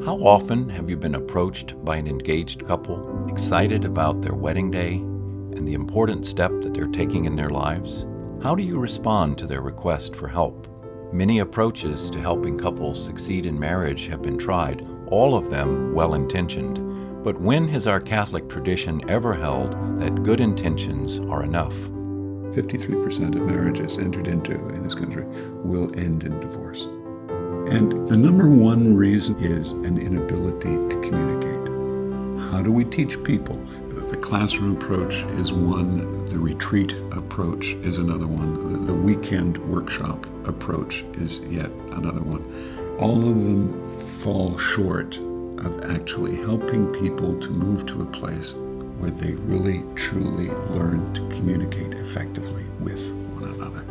How often have you been approached by an engaged couple, excited about their wedding day and the important step that they're taking in their lives? How do you respond to their request for help? Many approaches to helping couples succeed in marriage have been tried, all of them well-intentioned. But when has our Catholic tradition ever held that good intentions are enough? 53% of marriages entered into in this country will end in divorce. And the number one reason is an inability to communicate. How do we teach people? The classroom approach is one, the retreat approach is another one, the weekend workshop approach is yet another one. All of them fall short of actually helping people to move to a place where they really, truly learn to communicate effectively with one another.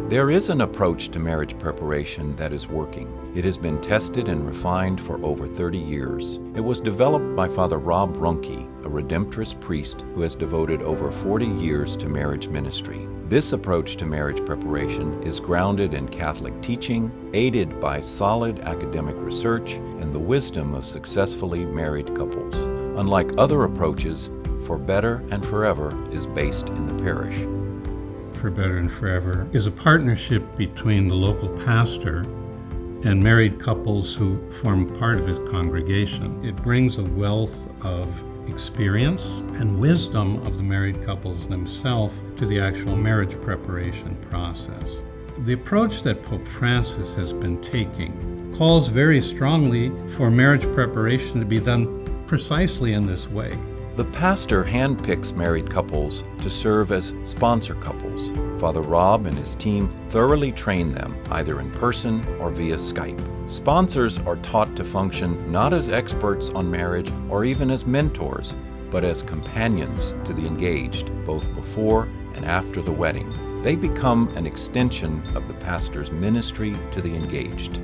There is an approach to marriage preparation that is working. It has been tested and refined for over 30 years. It was developed by Father Rob Runke, a Redemptorist priest who has devoted over 40 years to marriage ministry. This approach to marriage preparation is grounded in Catholic teaching, aided by solid academic research and the wisdom of successfully married couples. Unlike other approaches, For Better and Forever is based in the parish. For Better and Forever is a partnership between the local pastor and married couples who form part of his congregation. It brings a wealth of experience and wisdom of the married couples themselves to the actual marriage preparation process. The approach that Pope Francis has been taking calls very strongly for marriage preparation to be done precisely in this way. The pastor handpicks married couples to serve as sponsor couples. Father Rob and his team thoroughly train them, either in person or via Skype. Sponsors are taught to function not as experts on marriage or even as mentors, but as companions to the engaged, both before and after the wedding. They become an extension of the pastor's ministry to the engaged.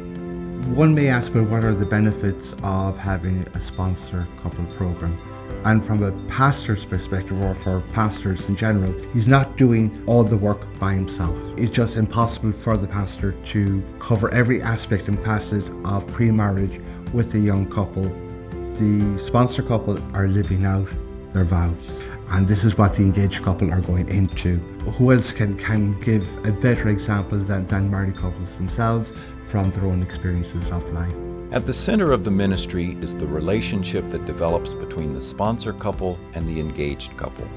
One may ask, but what are the benefits of having a sponsor couple program? And from a pastor's perspective, or for pastors in general, he's not doing all the work by himself. It's just impossible for the pastor to cover every aspect and facet of pre-marriage with the young couple. The sponsor couple are living out their vows, and this is what the engaged couple are going into. Who else can give a better example than married couples themselves from their own experiences of life? At the center of the ministry is the relationship that develops between the sponsor couple and the engaged couple.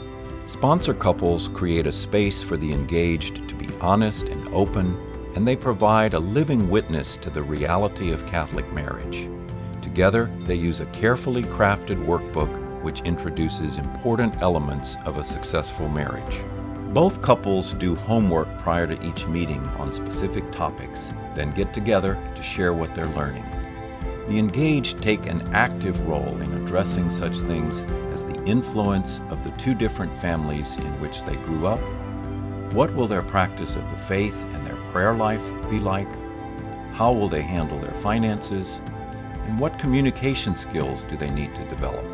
Sponsor couples create a space for the engaged to be honest and open, and they provide a living witness to the reality of Catholic marriage. Together, they use a carefully crafted workbook which introduces important elements of a successful marriage. Both couples do homework prior to each meeting on specific topics, then get together to share what they're learning. The engaged take an active role in addressing such things as the influence of the two different families in which they grew up. What will their practice of the faith and their prayer life be like? How will they handle their finances? And what communication skills do they need to develop?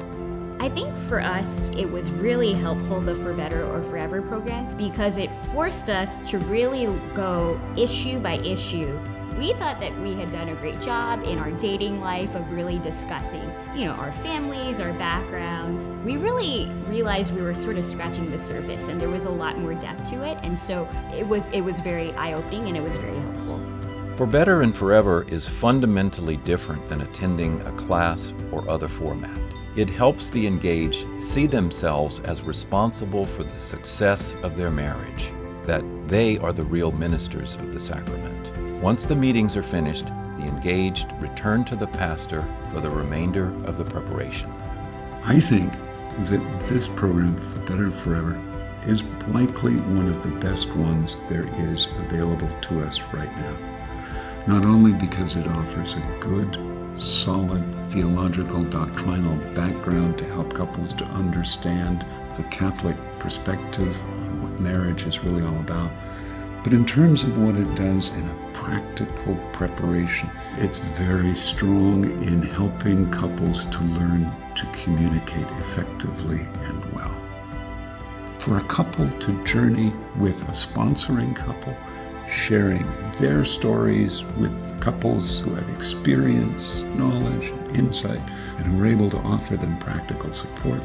I think for us, it was really helpful, the For Better or Forever program, because it forced us to really go issue by issue. We thought that we had done a great job in our dating life of really discussing, our families, our backgrounds. We really realized we were sort of scratching the surface, and there was a lot more depth to it. And so it was very eye-opening, and it was very helpful. For Better and Forever is fundamentally different than attending a class or other format. It helps the engaged see themselves as responsible for the success of their marriage, that they are the real ministers of the sacrament. Once the meetings are finished, the engaged return to the pastor for the remainder of the preparation. I think that this program, For Better Forever, is likely one of the best ones there is available to us right now. Not only because it offers a good, solid theological, doctrinal background to help couples to understand the Catholic perspective on what marriage is really all about, but in terms of what it does in a practical preparation, it's very strong in helping couples to learn to communicate effectively and well. For a couple to journey with a sponsoring couple sharing their stories with couples who have experience, knowledge, and insight, and who are able to offer them practical support.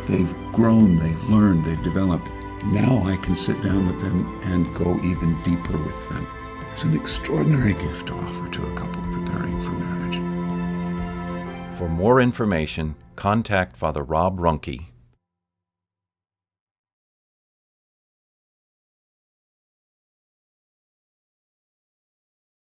They've grown, they've learned, they've developed. Now I can sit down with them and go even deeper with them. It's an extraordinary gift to offer to a couple preparing for marriage. For more information, contact Father Rob Runke